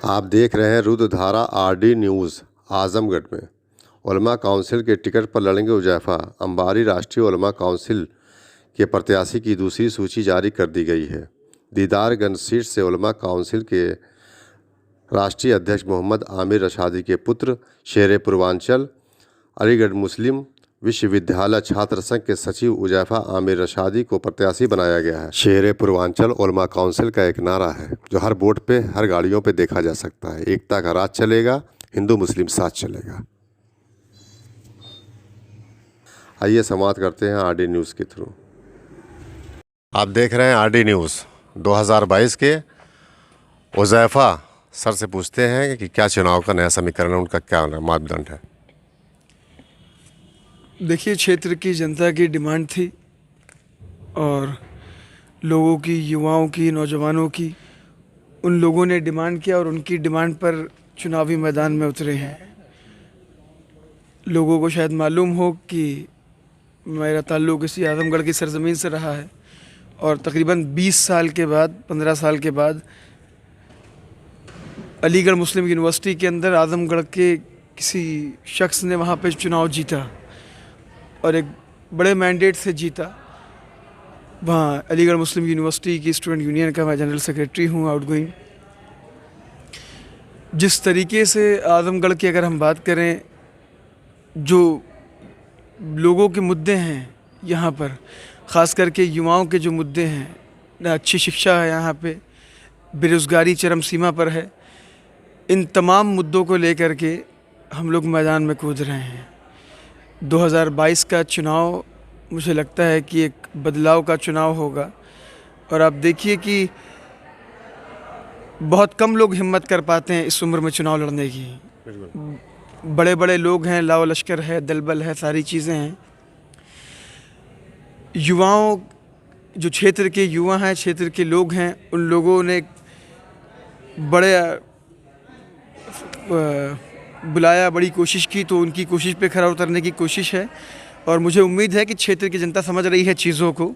आप देख रहे हैं रुद्रधारा आरडी न्यूज़। आजमगढ़ में उलमा काउंसिल के टिकट पर लड़ेंगे हुज़ैफा। अंबारी राष्ट्रीय उलमा काउंसिल के प्रत्याशी की दूसरी सूची जारी कर दी गई है। दीदारगंज सीट से उलमा काउंसिल के राष्ट्रीय अध्यक्ष मोहम्मद आमिर रशादी के पुत्र शेर पूर्वांचल अलीगढ़ मुस्लिम विश्वविद्यालय छात्र संघ के सचिव हुज़ैफा आमिर रशादी को प्रत्याशी बनाया गया है। शेर पूर्वांचल उलमा काउंसिल का एक नारा है जो हर बोर्ड पे, हर गाड़ियों पे देखा जा सकता है। एकता का राज चलेगा, हिंदू मुस्लिम साथ चलेगा। आइए समाप्त करते हैं आरडी न्यूज़ के थ्रू। आप देख रहे हैं आरडी न्यूज़। 2022 के हुज़ैफा सर से पूछते हैं कि क्या चुनाव का नया समीकरण है, उनका क्या मापदंड है। देखिए, क्षेत्र की जनता की डिमांड थी और लोगों की, युवाओं की, नौजवानों की, उन लोगों ने डिमांड किया और उनकी डिमांड पर चुनावी मैदान में उतरे हैं। लोगों को शायद मालूम हो कि मेरा ताल्लुक़ इसी आजमगढ़ की सरज़मीन से रहा है और तकरीबन 20 साल के बाद, 15 साल के बाद अलीगढ़ मुस्लिम यूनिवर्सिटी के अंदर आजमगढ़ के किसी शख्स ने वहाँ पे चुनाव जीता और एक बड़े मैंडेट से जीता। वहाँ अलीगढ़ मुस्लिम यूनिवर्सिटी की स्टूडेंट यूनियन का मैं जनरल सेक्रेटरी हूँ, आउटगोइंग। जिस तरीके से आजमगढ़ की अगर हम बात करें, जो लोगों के मुद्दे हैं यहाँ पर, ख़ास करके युवाओं के जो मुद्दे हैं, ना अच्छी शिक्षा है यहाँ पे, बेरोज़गारी चरम सीमा पर है, इन तमाम मुद्दों को लेकर के हम लोग मैदान में कूद रहे हैं। 2022 का चुनाव मुझे लगता है कि एक बदलाव का चुनाव होगा और आप देखिए कि बहुत कम लोग हिम्मत कर पाते हैं इस उम्र में चुनाव लड़ने की। बड़े बड़े लोग हैं, लाओ लश्कर है, दलबल है, सारी चीज़ें हैं। युवाओं, जो क्षेत्र के युवा हैं, क्षेत्र के लोग हैं, उन लोगों ने बड़े बुलाया, बड़ी कोशिश की, तो उनकी कोशिश पे खरा उतरने की कोशिश है और मुझे उम्मीद है कि क्षेत्र की जनता समझ रही है चीज़ों को,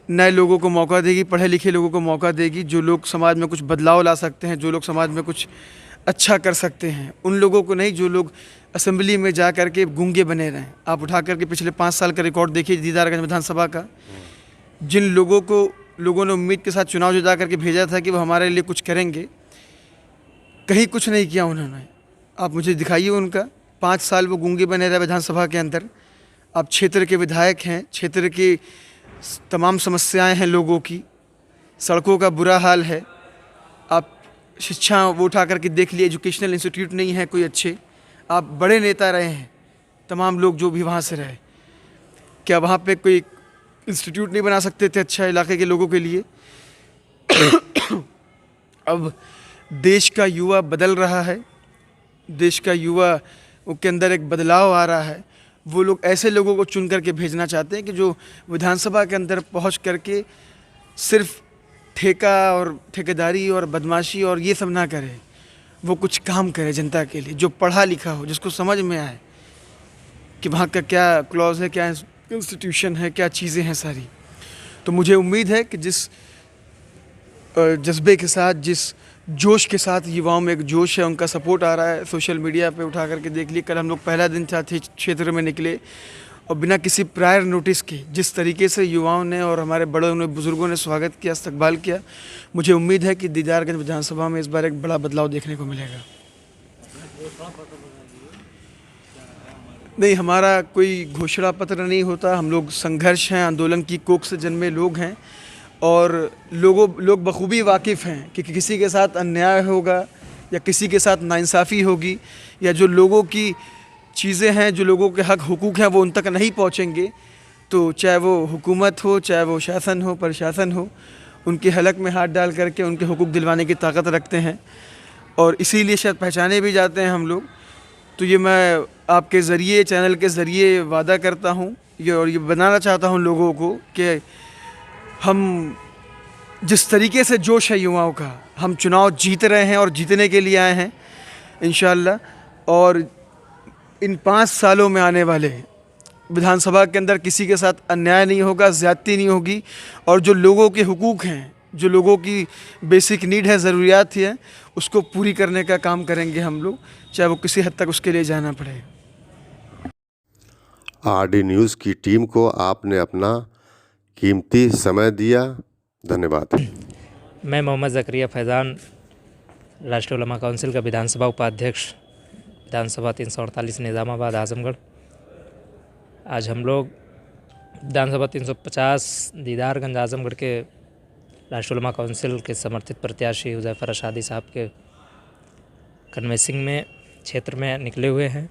नए लोगों को मौका देगी, पढ़े लिखे लोगों को मौका देगी, जो लोग समाज में कुछ बदलाव ला सकते हैं, जो लोग समाज में कुछ अच्छा कर सकते हैं, उन लोगों को नहीं जो लोग असेंबली में जा कर के गूंगे बने रहें। आप उठा करके पिछले 5 साल का रिकॉर्ड देखिए दीदारगंज विधानसभा का। जिन लोगों को लोगों ने उम्मीद के साथ चुनाव जिता करके भेजा था कि वो हमारे लिए कुछ करेंगे, कहीं कुछ नहीं किया उन्होंने। आप मुझे दिखाइए उनका। 5 साल वो गूंगे बने रहे विधानसभा के अंदर। आप क्षेत्र के विधायक हैं, क्षेत्र की तमाम समस्याएं हैं लोगों की, सड़कों का बुरा हाल है। आप शिक्षा वो उठा करके देख लिए, एजुकेशनल इंस्टीट्यूट नहीं है कोई अच्छे। आप बड़े नेता रहे हैं, तमाम लोग जो भी वहाँ से रहे, क्या वहाँ पे कोई इंस्टीट्यूट नहीं बना सकते थे अच्छा इलाके के लोगों के लिए? अब देश का युवा बदल रहा है, देश का युवा के अंदर एक बदलाव आ रहा है। वो लोग ऐसे लोगों को चुन करके भेजना चाहते हैं कि जो विधानसभा के अंदर पहुंच करके सिर्फ ठेका और ठेकेदारी और बदमाशी और ये सब ना करे, वो कुछ काम करे जनता के लिए, जो पढ़ा लिखा हो, जिसको समझ में आए कि वहाँ का क्या क्लॉज है, क्या इंस्टीट्यूशन है, क्या चीज़ें हैं सारी। तो मुझे उम्मीद है कि जिस जज्बे के साथ, जिस जोश के साथ युवाओं में एक जोश है, उनका सपोर्ट आ रहा है। सोशल मीडिया पे उठा करके देख लिए, कल हम लोग पहला दिन थे क्षेत्र में निकले और बिना किसी प्रायर नोटिस के जिस तरीके से युवाओं ने और हमारे बड़ों ने, बुज़ुर्गों ने स्वागत किया, इस्तकबाल किया, मुझे उम्मीद है कि दीदारगंज विधानसभा में इस बार एक बड़ा बदलाव देखने को मिलेगा। नहीं, हमारा कोई घोषणा पत्र नहीं होता। हम लोग संघर्ष हैं, आंदोलन की कोख से जन्मे लोग हैं और लोग बखूबी वाकिफ़ हैं कि किसी के साथ अन्याय होगा या किसी के साथ नाइंसाफ़ी होगी या जो लोगों की चीज़ें हैं, जो लोगों के हक हुकूक हैं, वो उन तक नहीं पहुंचेंगे, तो चाहे वो हुकूमत हो, चाहे वो शासन हो, प्रशासन हो, उनके हलक में हाथ डाल करके उनके हुकूक दिलवाने की ताकत रखते हैं और इसीलिए शायद पहचाने भी जाते हैं हम लोग। तो ये मैं आपके ज़रिए, चैनल के ज़रिए वादा करता हूँ और ये बनाना चाहता हूँ लोगों को कि हम जिस तरीके से जोश है युवाओं का, हम चुनाव जीत रहे हैं और जीतने के लिए आए हैं इंशाअल्लाह। और इन 5 सालों में आने वाले विधानसभा के अंदर किसी के साथ अन्याय नहीं होगा, ज़्यादती नहीं होगी और जो लोगों के हुकूक हैं, जो लोगों की बेसिक नीड है, ज़रूरियात है, उसको पूरी करने का काम करेंगे हम लोग, चाहे वो किसी हद तक उसके लिए जाना पड़े। आरडी न्यूज़ की टीम को आपने अपना कीमती समय दिया, धन्यवाद। मैं मोहम्मद ज़करिया फैज़ान, राष्ट्रीय उलमा काउंसिल का विधानसभा उपाध्यक्ष, विधानसभा 348 निज़ामाबाद आज़मगढ़। आज हम लोग विधानसभा 350 दीदारगंज आज़मगढ़ के राष्ट्रीय उलमा काउंसिल के समर्थित प्रत्याशी हुज़ैफ़ा रशादी साहब के कन्वेंसिंग में क्षेत्र में निकले हुए हैं।